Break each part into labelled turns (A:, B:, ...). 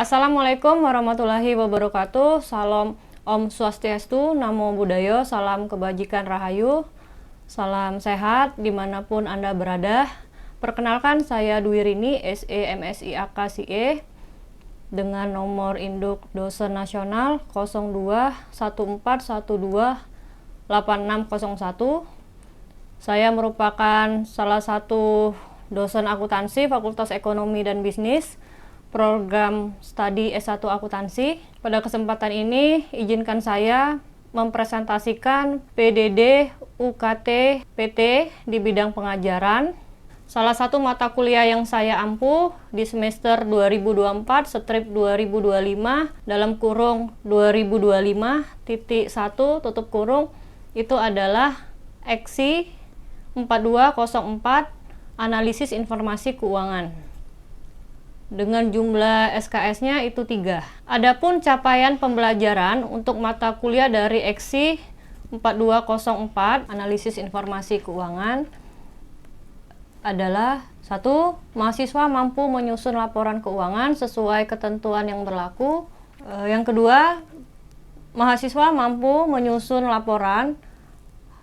A: Assalamualaikum warahmatullahi wabarakatuh. Salam Om Swastiastu, Namo Buddhaya, salam kebajikan rahayu, salam sehat dimanapun Anda berada. Perkenalkan, saya Dwi Rini, SE MSI AK CE dengan nomor induk dosen nasional 0214128601. Saya merupakan salah satu dosen akuntansi Fakultas Ekonomi dan Bisnis, program studi S1 Akuntansi. Pada kesempatan ini, izinkan saya mempresentasikan PDD UKT PT di bidang pengajaran. Salah satu mata kuliah yang saya ampuh di semester 2024 strip 2025 dalam kurung 2025.1 tutup kurung itu adalah EKSI 4204 Analisis Informasi Keuangan. Dengan jumlah SKS-nya itu 3. Adapun capaian pembelajaran untuk mata kuliah dari EKSI 4204 Analisis Informasi Keuangan adalah 1. Mahasiswa mampu menyusun laporan keuangan sesuai ketentuan yang berlaku. Yang kedua, mahasiswa mampu menyusun laporan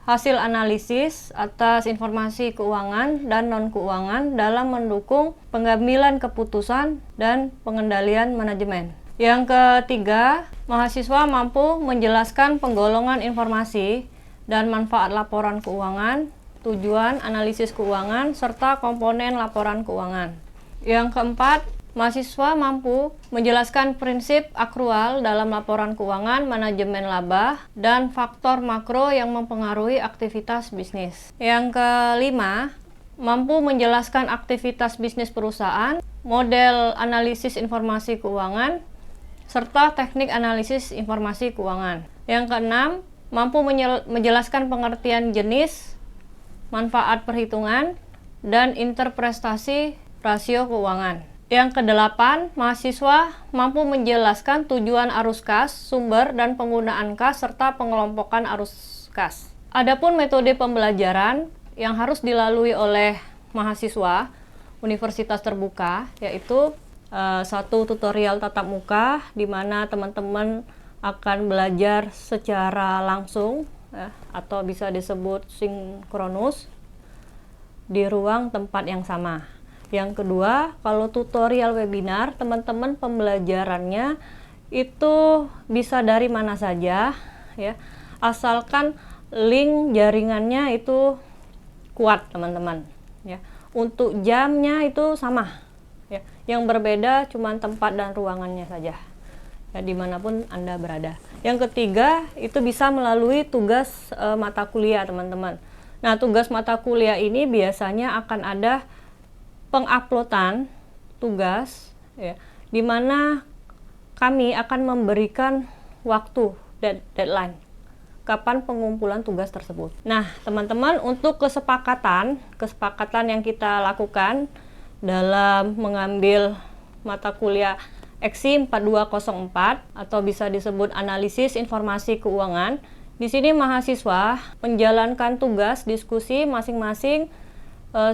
A: hasil analisis atas informasi keuangan dan non-keuangan dalam mendukung pengambilan keputusan dan pengendalian manajemen. Yang ketiga, mahasiswa mampu menjelaskan penggolongan informasi dan manfaat laporan keuangan, tujuan analisis keuangan, serta komponen laporan keuangan. Yang keempat, mahasiswa mampu menjelaskan prinsip akrual dalam laporan keuangan, manajemen laba, dan faktor makro yang mempengaruhi aktivitas bisnis. Yang kelima, mampu menjelaskan aktivitas bisnis perusahaan, model analisis informasi keuangan, serta teknik analisis informasi keuangan. Yang keenam, mampu menjelaskan pengertian jenis, manfaat perhitungan, dan interpretasi rasio keuangan. Yang kedelapan, mahasiswa mampu menjelaskan tujuan arus kas, sumber dan penggunaan kas, serta pengelompokan arus kas. Adapun metode pembelajaran yang harus dilalui oleh mahasiswa universitas terbuka, yaitu satu tutorial tatap muka, di mana teman-teman akan belajar secara langsung, atau bisa disebut sinkronus, di ruang tempat yang sama. Yang kedua, kalau tutorial webinar, teman-teman pembelajarannya itu bisa dari mana saja, ya, asalkan link jaringannya itu kuat, teman-teman. Ya, untuk jamnya itu sama, ya, yang berbeda cuma tempat dan ruangannya saja, ya, dimanapun Anda berada. Yang ketiga, itu bisa melalui tugas mata kuliah, teman-teman. Nah, tugas mata kuliah ini biasanya akan ada penguploadan tugas, ya, di mana kami akan memberikan waktu deadline kapan pengumpulan tugas tersebut. Nah, teman-teman, untuk kesepakatan yang kita lakukan dalam mengambil mata kuliah EKSI 4204 atau bisa disebut analisis informasi keuangan, di sini mahasiswa menjalankan tugas diskusi masing-masing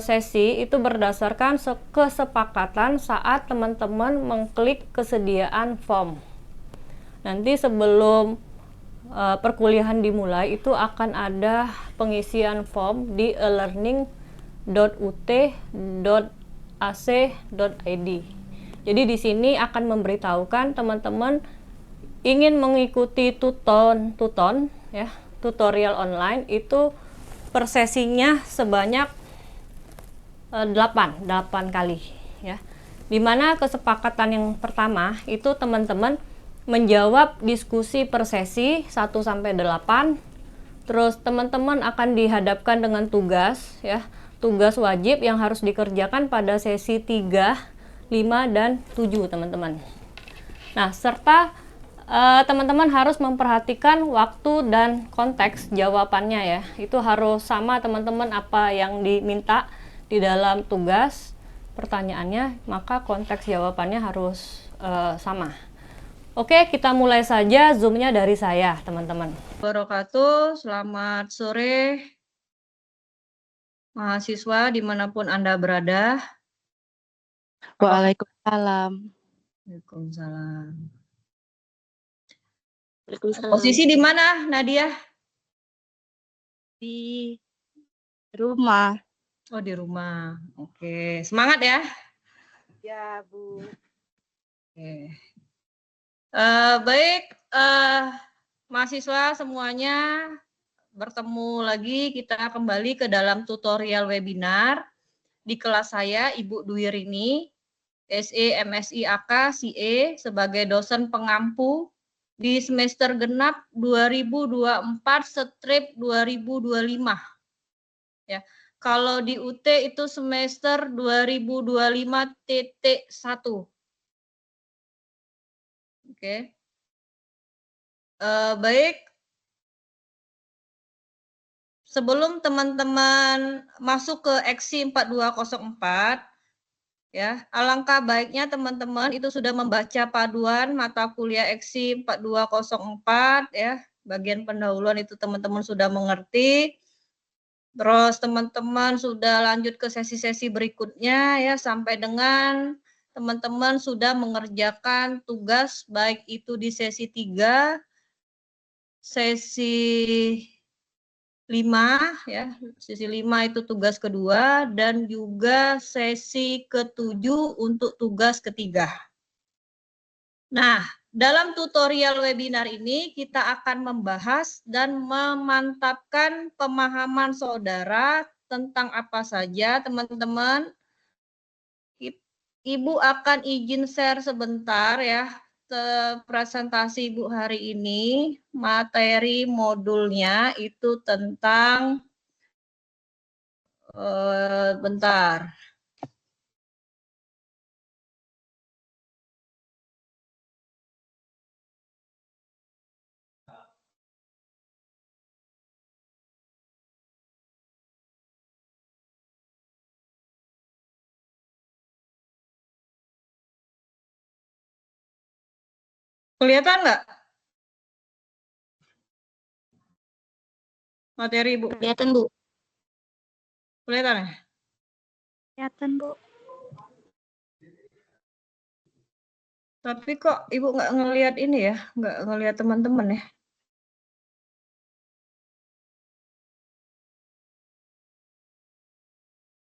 A: sesi itu berdasarkan kesepakatan saat teman-teman mengklik kesediaan form. Nanti sebelum perkuliahan dimulai itu akan ada pengisian form di elearning.ut.ac.id. Jadi di sini akan memberitahukan teman-teman ingin mengikuti tutorial online itu per sesinya sebanyak 8 kali, ya. Dimana kesepakatan yang pertama itu teman-teman menjawab diskusi per sesi 1 sampai 8. Terus teman-teman akan dihadapkan dengan tugas, ya. Tugas wajib yang harus dikerjakan pada sesi 3, 5 dan 7, teman-teman. Nah, serta teman-teman harus memperhatikan waktu dan konteks jawabannya, ya. Itu harus sama, teman-teman, apa yang diminta di dalam tugas pertanyaannya, maka konteks jawabannya harus sama. Oke, kita mulai saja. Zoom-nya dari saya, teman-teman. Wabarakatuh, selamat sore mahasiswa dimanapun Anda berada.
B: Waalaikumsalam. Waalaikumsalam.
C: Waalaikumsalam.
B: Posisi di mana, Nadia?
C: Di rumah.
B: Oh, di rumah. Oke, semangat ya.
C: Ya, Bu.
B: Oke. Baik, mahasiswa semuanya, bertemu lagi kita kembali ke dalam tutorial webinar di kelas saya, Ibu Dwi Rini, SE MSI AK CE sebagai dosen pengampu di semester genap 2024/2025. Ya. Kalau di UT itu semester 2025-1. Oke. Baik. Sebelum teman-teman masuk ke EKSI 4204, ya, alangkah baiknya teman-teman itu sudah membaca paduan mata kuliah EKSI 4204, ya. Bagian pendahuluan itu teman-teman sudah mengerti. Terus teman-teman sudah lanjut ke sesi-sesi berikutnya, ya, sampai dengan teman-teman sudah mengerjakan tugas baik itu di sesi 3, sesi 5, ya, sesi 5 itu tugas kedua, dan juga sesi ke-7 untuk tugas ketiga. Nah, dalam tutorial webinar ini kita akan membahas dan memantapkan pemahaman saudara tentang apa saja, teman-teman. Ibu akan izin share sebentar ya, presentasi Ibu hari ini. Materi modulnya itu tentang bentar. Kelihatan nggak materi Ibu?
C: Kelihatan, Bu.
B: Kelihatan ya?
C: Kelihatan, Bu.
B: Tapi kok Ibu nggak ngelihat ini ya? Nggak ngelihat teman-teman ya?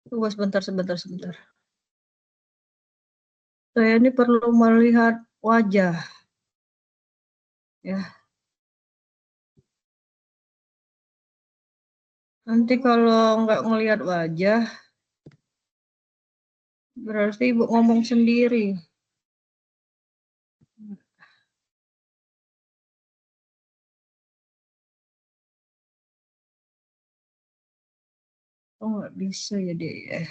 B: Tunggu sebentar. Saya ini perlu melihat wajah. Ya. Nanti kalau nggak ngelihat wajah, berarti Ibu ngomong sendiri. Oh, nggak bisa ya deh.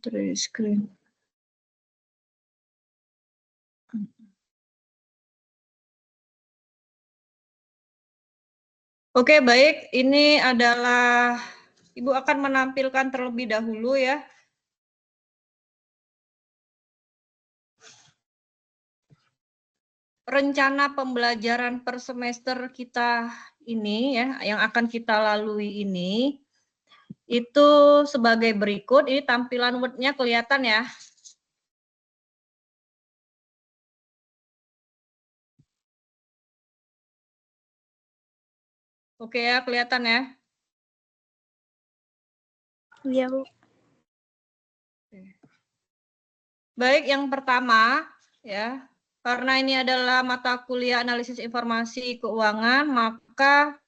B: Terus screen. Oke, baik. Ini adalah Ibu akan menampilkan terlebih dahulu ya. Rencana pembelajaran per semester kita ini ya, yang akan kita lalui ini, itu sebagai berikut. Ini tampilan Word-nya kelihatan ya. Oke ya, kelihatan ya.
C: Iya, Bu.
B: Baik, yang pertama ya, karena ini adalah mata kuliah analisis informasi keuangan, maka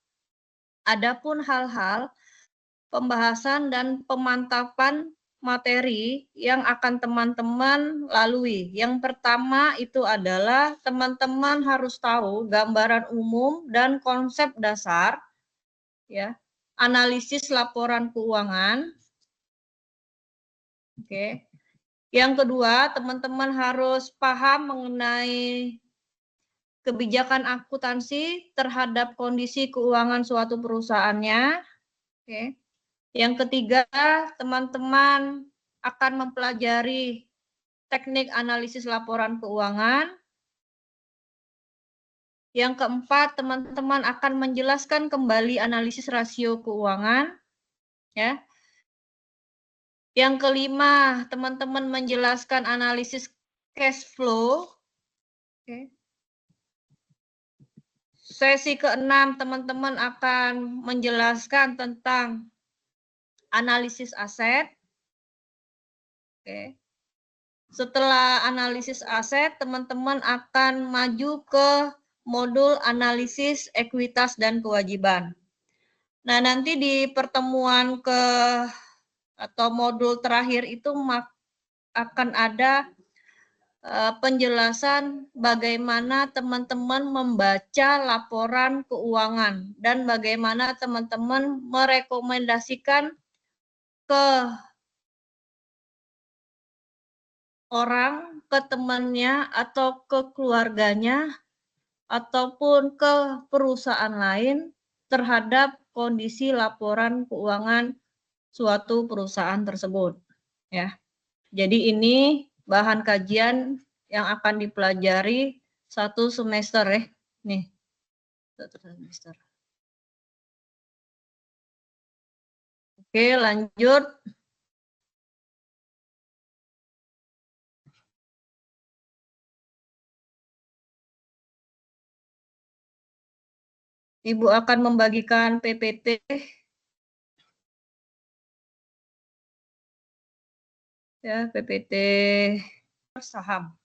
B: adapun hal-hal pembahasan dan pemantapan materi yang akan teman-teman lalui. Yang pertama itu adalah teman-teman harus tahu gambaran umum dan konsep dasar ya, analisis laporan keuangan. Oke. Yang kedua, teman-teman harus paham mengenai kebijakan akuntansi terhadap kondisi keuangan suatu perusahaannya. Oke. Yang ketiga, teman-teman akan mempelajari teknik analisis laporan keuangan. Yang keempat, teman-teman akan menjelaskan kembali analisis rasio keuangan. Ya. Yang kelima, teman-teman menjelaskan analisis cash flow. Oke. Sesi keenam, teman-teman akan menjelaskan tentang analisis aset. Oke. Setelah analisis aset, teman-teman akan maju ke modul analisis ekuitas dan kewajiban. Nah, nanti di pertemuan atau modul terakhir itu akan ada penjelasan bagaimana teman-teman membaca laporan keuangan dan bagaimana teman-teman merekomendasikan ke orang, ke temannya, atau ke keluarganya, ataupun ke perusahaan lain terhadap kondisi laporan keuangan suatu perusahaan tersebut. Ya, jadi ini bahan kajian yang akan dipelajari satu semester ya. Nih, satu semester. Oke, lanjut. Ibu akan membagikan PPT. Ya, PPT saham.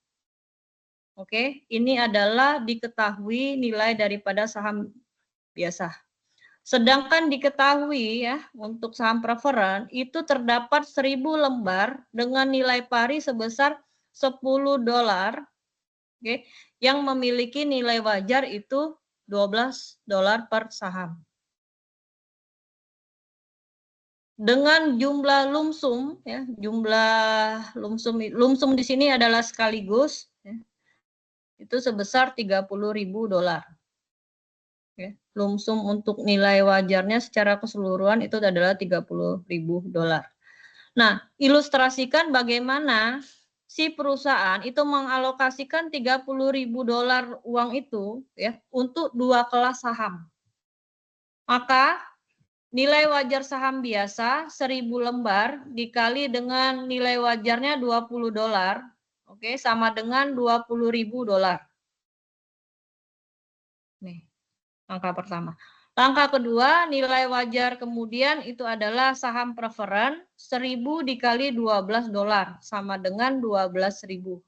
B: Oke, ini adalah diketahui nilai daripada saham biasa. Sedangkan diketahui ya, untuk saham preferen itu terdapat 1000 lembar dengan nilai pari sebesar $10. Oke, yang memiliki nilai wajar itu $12 per saham. Dengan jumlah lumsum ya, jumlah lumsum di sini adalah sekaligus ya, itu sebesar $30.000. Ya, lumsum untuk nilai wajarnya secara keseluruhan itu adalah $30.000. Nah, ilustrasikan bagaimana si perusahaan itu mengalokasikan $30.000 uang itu ya untuk 2 kelas saham. Maka nilai wajar saham biasa 1000 lembar dikali dengan nilai wajarnya $20, oke, sama dengan $20.000. Nih, langkah pertama. Langkah kedua, nilai wajar kemudian itu adalah saham preferen 1000 dikali $12 sama dengan 12.000.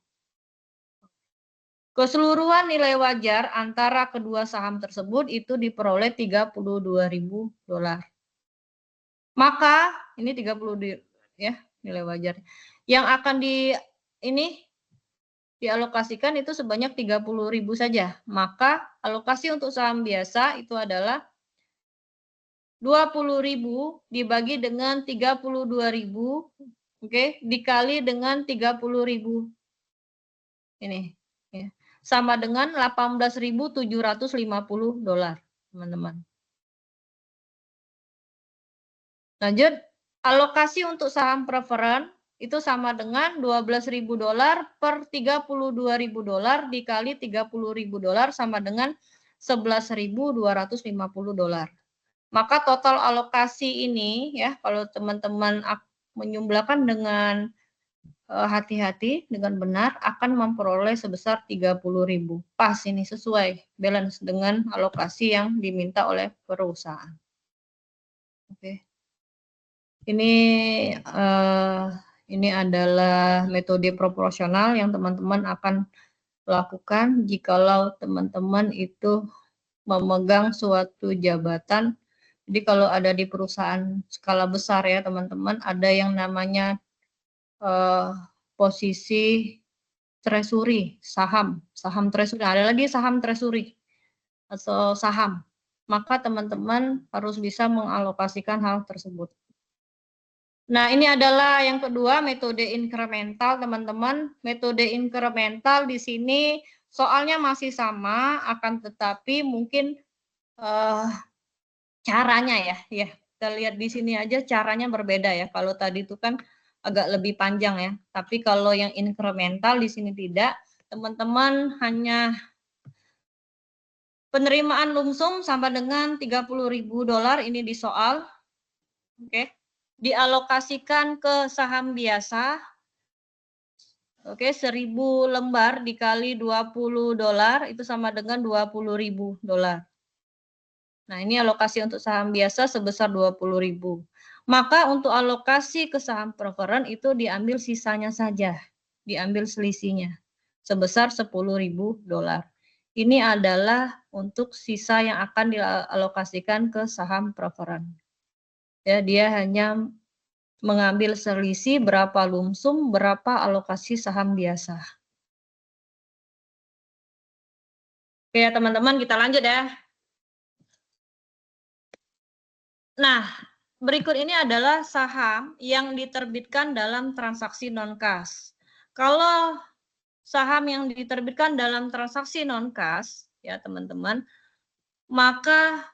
B: Keseluruhan nilai wajar antara kedua saham tersebut itu diperoleh $32.000. Maka ini 30 ya nilai wajar. Yang akan dialokasikan itu sebanyak 30.000 saja. Maka alokasi untuk saham biasa itu adalah 20.000 dibagi dengan 32.000, oke, dikali dengan 30.000. Ini ya. Sama dengan $18.750, teman-teman. Lanjut, alokasi untuk saham preferen itu sama dengan $12.000 per $32.000 dikali $30.000 sama dengan $11.250. Maka total alokasi ini ya, kalau teman-teman menjumlahkan dengan hati-hati, dengan benar, akan memperoleh sebesar 30.000. Pas ini, sesuai, balance dengan alokasi yang diminta oleh perusahaan. Oke. Ini adalah metode proporsional yang teman-teman akan lakukan jikalau teman-teman itu memegang suatu jabatan. Jadi kalau ada di perusahaan skala besar ya teman-teman, ada yang namanya posisi treasury, saham treasury. Ada lagi saham treasury atau saham. Maka teman-teman harus bisa mengalokasikan hal tersebut. Nah, ini adalah yang kedua, metode inkremental, teman-teman. Metode inkremental di sini soalnya masih sama, akan tetapi mungkin caranya ya. Kita lihat di sini aja caranya berbeda ya. Kalau tadi itu kan agak lebih panjang ya. Tapi kalau yang inkremental di sini tidak, teman-teman hanya penerimaan lumsum sama dengan $30.000 ini di soal. Oke. dialokasikan ke saham biasa. Oke, 1000 lembar dikali $20 itu sama dengan $20.000. Nah, ini alokasi untuk saham biasa sebesar 20.000. Maka untuk alokasi ke saham preferred itu diambil sisanya saja, diambil selisihnya sebesar $10.000. Ini adalah untuk sisa yang akan dialokasikan ke saham preferred. Ya, dia hanya mengambil selisih berapa lumsum, berapa alokasi saham biasa. Oke ya teman-teman, kita lanjut ya. Nah, berikut ini adalah saham yang diterbitkan dalam transaksi non-kas. Kalau saham yang diterbitkan dalam transaksi non-kas, ya teman-teman, maka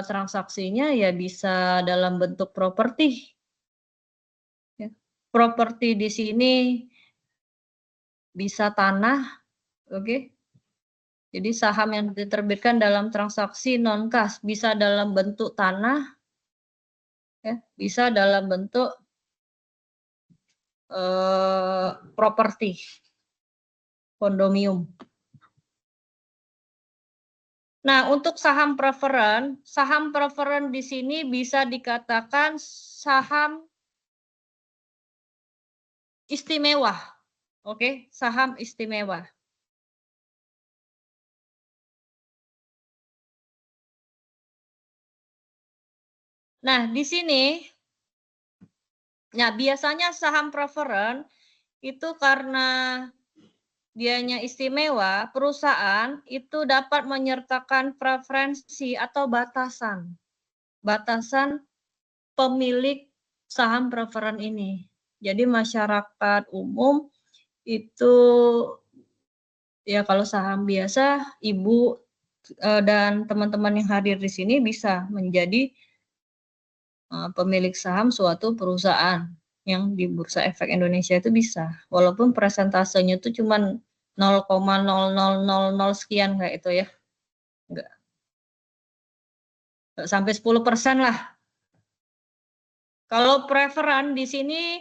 B: transaksinya ya bisa dalam bentuk properti. Ya. Properti di sini bisa tanah, oke. Jadi saham yang diterbitkan dalam transaksi non-kas bisa dalam bentuk tanah, ya, bisa dalam bentuk properti, kondominium. Nah, untuk saham preferred di sini bisa dikatakan saham istimewa. Oke, saham istimewa. Nah, di sini nah biasanya saham preferred itu karena dianya istimewa, perusahaan itu dapat menyertakan preferensi atau batasan pemilik saham preferred ini. Jadi masyarakat umum itu ya kalau saham biasa Ibu dan teman-teman yang hadir di sini bisa menjadi pemilik saham suatu perusahaan yang di Bursa Efek Indonesia itu bisa. Walaupun presentasenya itu cuma 0,0000 sekian kayak itu ya. Enggak sampai 10% lah. Kalau preferred di sini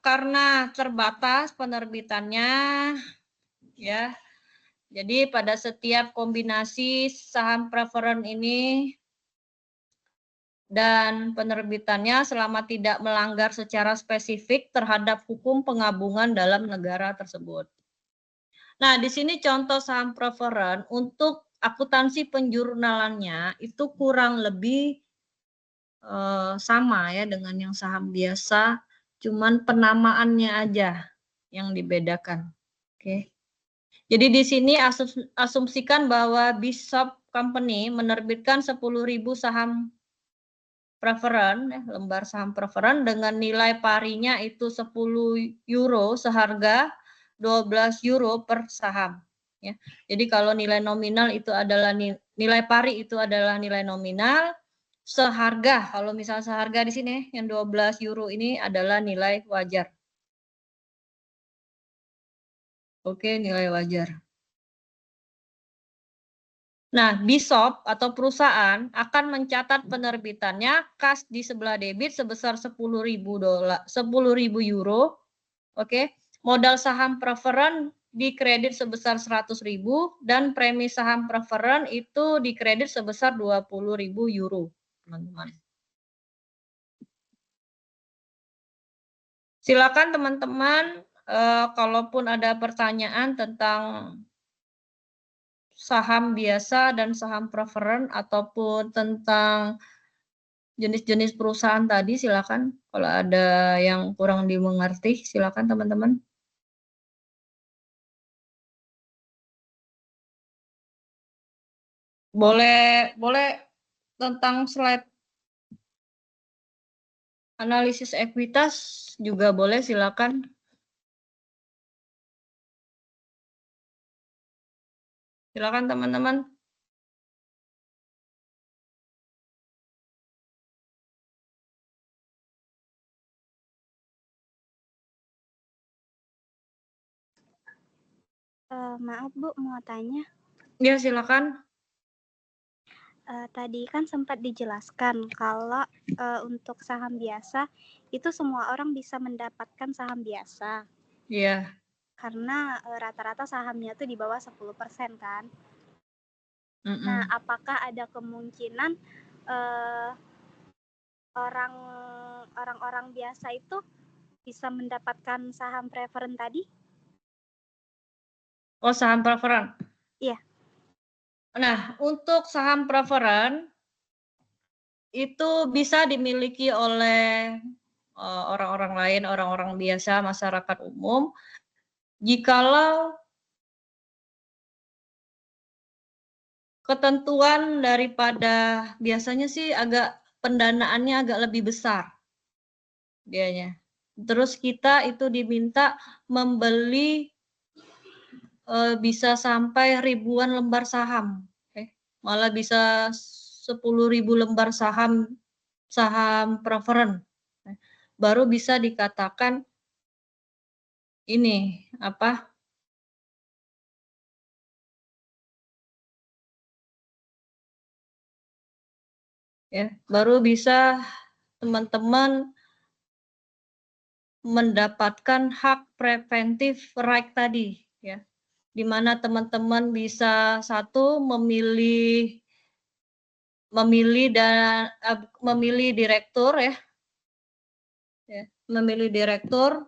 B: karena terbatas penerbitannya ya. Jadi pada setiap kombinasi saham preferred ini dan penerbitannya selama tidak melanggar secara spesifik terhadap hukum penggabungan dalam negara tersebut. Nah, di sini contoh saham preferred untuk akuntansi penjurnalannya itu kurang lebih sama ya dengan yang saham biasa, cuman penamaannya aja yang dibedakan. Oke. Jadi di sini asumsikan bahwa Bishop Company menerbitkan 10.000 saham preferred, lembar saham preferred dengan nilai parinya itu 10 euro seharga 12 euro per saham. Ya. Jadi kalau nilai nominal itu adalah nilai pari itu adalah nilai nominal, seharga kalau misal seharga di sini yang 12 euro ini adalah nilai wajar. Oke, nilai wajar. Nah, Bishop atau perusahaan akan mencatat penerbitannya kas di sebelah debit sebesar 10.000 euro. Oke. Modal saham preferred dikredit sebesar 100.000 dan premi saham preferred itu dikredit sebesar 20.000 euro, teman-teman. Silakan teman-teman kalaupun ada pertanyaan tentang saham biasa dan saham preferred ataupun tentang jenis-jenis perusahaan tadi silakan. Kalau ada yang kurang dimengerti silakan teman-teman. Boleh tentang slide analisis ekuitas juga boleh silakan. Silakan teman-teman.
C: Maaf Bu, mau tanya.
B: Ya, silakan.
C: Tadi kan sempat dijelaskan kalau untuk saham biasa itu semua orang bisa mendapatkan saham biasa
B: Iya.
C: karena rata-rata sahamnya tuh di bawah 10% kan. Nah,
B: Mm-mm.
C: apakah ada kemungkinan eh, orang-orang biasa itu bisa mendapatkan saham preferen tadi?
B: Oh, saham preferen.
C: Iya.
B: Nah, untuk saham preferen itu bisa dimiliki oleh orang-orang lain, orang-orang biasa, masyarakat umum, jikalau ketentuan daripada biasanya sih pendanaannya agak lebih besar dianya. Terus kita itu diminta membeli bisa sampai ribuan lembar saham. Malah bisa 10.000 lembar saham preferen. Baru bisa dikatakan ini apa? Ya, baru bisa teman-teman mendapatkan hak preventif right tadi, ya. Di mana teman-teman bisa satu memilih direktur ya, memilih direktur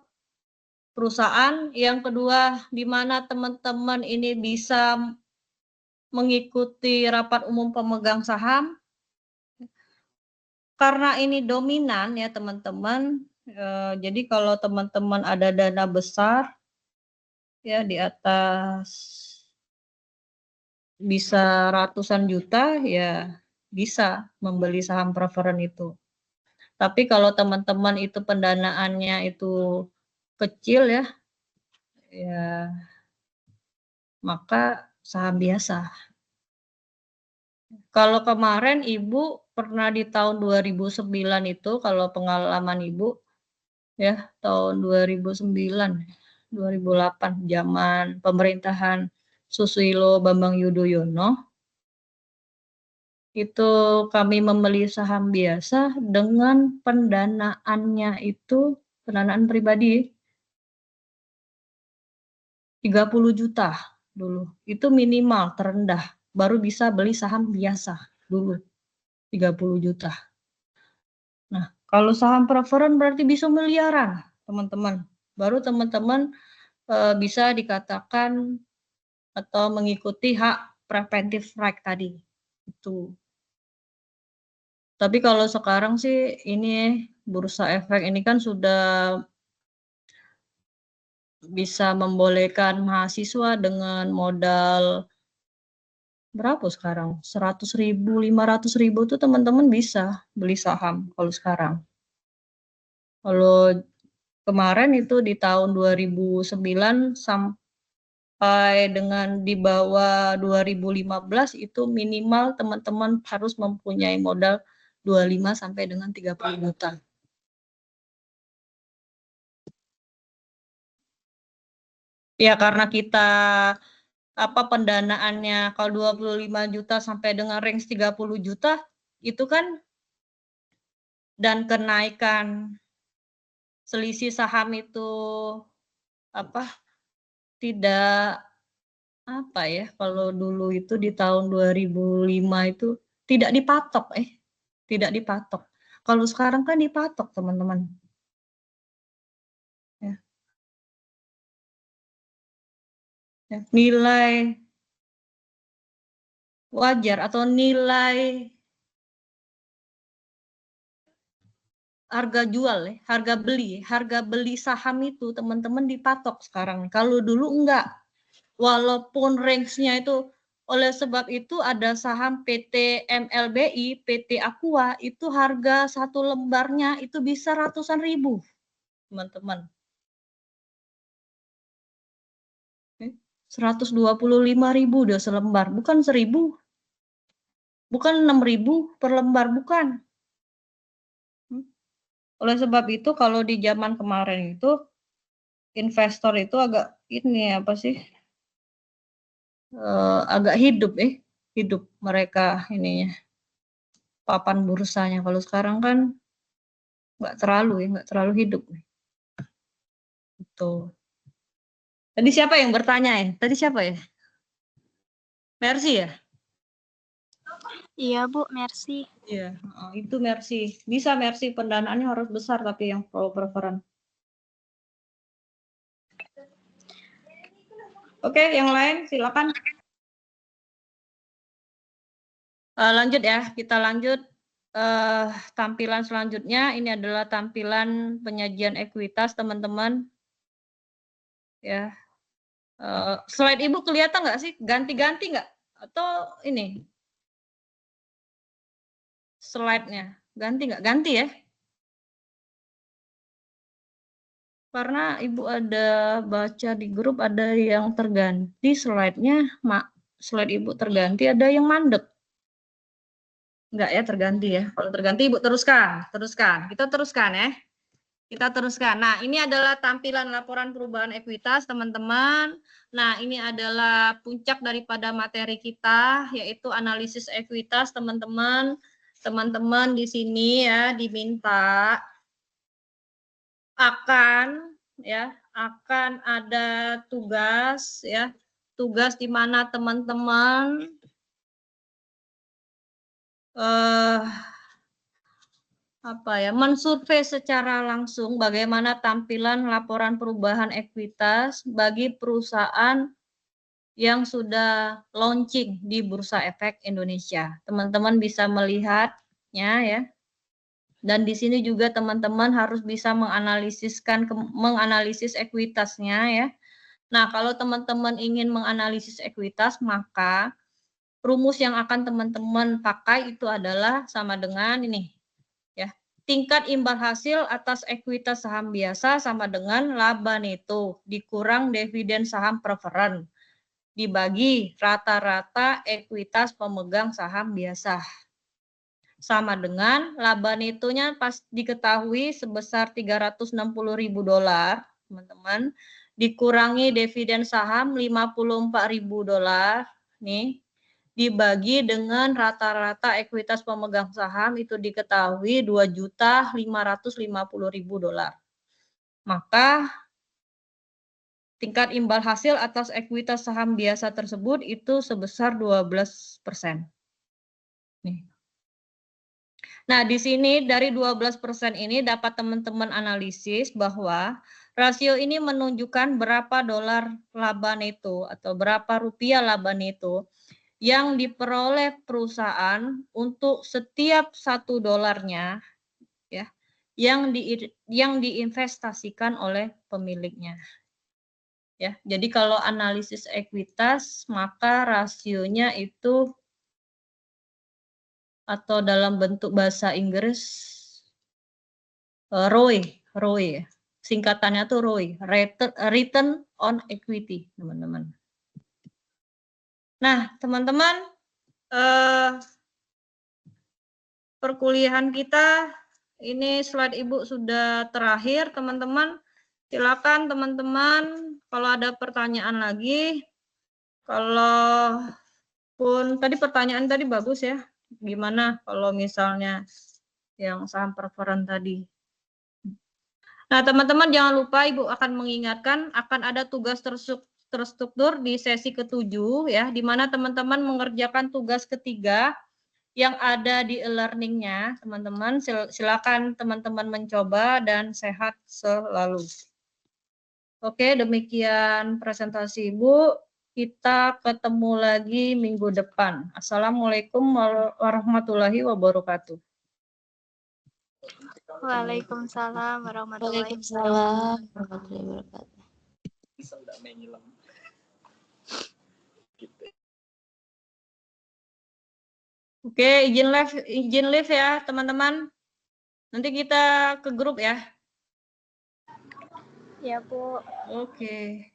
B: perusahaan. Yang kedua, di mana teman-teman ini bisa mengikuti rapat umum pemegang saham. Karena ini dominan ya teman-teman, jadi kalau teman-teman ada dana besar ya di atas bisa ratusan juta ya bisa membeli saham preferen itu. Tapi kalau teman-teman itu pendanaannya itu kecil ya maka saham biasa. Kalau kemarin Ibu pernah di tahun 2009 itu kalau pengalaman Ibu ya tahun 2009, 2008 zaman pemerintahan Susilo Bambang Yudhoyono itu kami membeli saham biasa dengan pendanaannya itu pendanaan pribadi 30 juta dulu. Itu minimal terendah baru bisa beli saham biasa dulu 30 juta. Nah, kalau saham preferen berarti bisa miliaran, teman-teman. Baru teman-teman bisa dikatakan atau mengikuti hak preventive right tadi. Itu. Tapi kalau sekarang sih ini bursa efek ini kan sudah bisa membolehkan mahasiswa dengan modal berapa sekarang? 100.000, 500.000 tuh teman-teman bisa beli saham kalau sekarang. Kalau kemarin itu di tahun 2009 sampai dengan di bawah 2015 itu minimal teman-teman harus mempunyai modal 25 sampai dengan 30 juta. Ya karena kita pendanaannya kalau 25 juta sampai dengan range 30 juta itu kan dan kenaikan selisih saham itu tidak kalau dulu itu di tahun 2005 itu tidak dipatok. Kalau sekarang kan dipatok, teman-teman. Ya. Ya. Nilai wajar atau nilai harga jual ya, harga beli saham itu teman-teman dipatok sekarang. Kalau dulu enggak. Walaupun range-nya itu oleh sebab itu ada saham PT MLBI, PT Aqua itu harga satu lembarnya itu bisa ratusan ribu, teman-teman. 125.000 udah selembar, bukan 1.000, bukan 6.000 per lembar, bukan. Oleh sebab itu kalau di zaman kemarin itu investor itu agak agak hidup mereka ininya papan bursanya. Kalau sekarang kan nggak terlalu hidup. Betul. Tadi siapa yang bertanya ya? Tadi siapa ya? Mercy ya?
C: Iya Bu, Mercy.
B: Iya, itu Mercy. Bisa Mercy, pendanaannya harus besar tapi yang pro preferan. Oke, yang lain silakan. Lanjut ya, kita lanjut tampilan selanjutnya. Ini adalah tampilan penyajian ekuitas teman-teman. Ya, slide Ibu kelihatan nggak sih? Ganti-ganti nggak? Atau ini slide-nya ganti nggak? Ganti ya? Karena Ibu ada baca di grup ada yang terganti slide-nya, slide Ibu terganti, ada yang mandek. Enggak ya, terganti ya. Kalau terganti Ibu teruskan. Kita teruskan ya. Kita teruskan. Nah, ini adalah tampilan laporan perubahan ekuitas, teman-teman. Nah, ini adalah puncak daripada materi kita, yaitu analisis ekuitas, teman-teman. Teman-teman di sini ya diminta akan ada tugas ya. Tugas di mana teman-teman mensurvei secara langsung bagaimana tampilan laporan perubahan ekuitas bagi perusahaan yang sudah launching di Bursa Efek Indonesia. Teman-teman bisa melihatnya ya. Dan di sini juga teman-teman harus bisa menganalisis ekuitasnya ya. Nah, kalau teman-teman ingin menganalisis ekuitas, maka rumus yang akan teman-teman pakai itu adalah sama dengan ini ya. Tingkat imbal hasil atas ekuitas saham biasa sama dengan laba neto dikurang dividen saham preferen dibagi rata-rata ekuitas pemegang saham biasa. Sama dengan laba netonya pas diketahui sebesar $360.000, teman-teman, dikurangi dividen saham $54.000 nih, dibagi dengan rata-rata ekuitas pemegang saham itu diketahui $2.550.000. Maka tingkat imbal hasil atas ekuitas saham biasa tersebut itu sebesar 12%. Nih. Nah, di sini dari 12% ini dapat teman-teman analisis bahwa rasio ini menunjukkan berapa dolar laba neto atau berapa rupiah laba neto yang diperoleh perusahaan untuk setiap $1 ya, yang diinvestasikan oleh pemiliknya. Ya, jadi kalau analisis ekuitas maka rasionya itu atau dalam bentuk bahasa Inggris ROE, singkatannya tuh ROE, return on equity, teman-teman. Nah, teman-teman, perkuliahan kita ini slide Ibu sudah terakhir, teman-teman. Silakan teman-teman kalau ada pertanyaan lagi. Kalau pun tadi pertanyaan tadi bagus ya. Gimana kalau misalnya yang saham preferen tadi. Nah, teman-teman jangan lupa Ibu akan mengingatkan akan ada tugas terstruktur di sesi ke-7 ya, di mana teman-teman mengerjakan tugas ketiga yang ada di e-learning-nya, teman-teman. Silakan teman-teman mencoba dan sehat selalu. Oke, demikian presentasi Ibu. Kita ketemu lagi minggu depan. Assalamualaikum warahmatullahi wabarakatuh.
C: Waalaikumsalam warahmatullahi
D: wabarakatuh.
B: Oke, izin live ya teman-teman. Nanti kita ke grup ya.
C: Ya Bu.
B: Oke.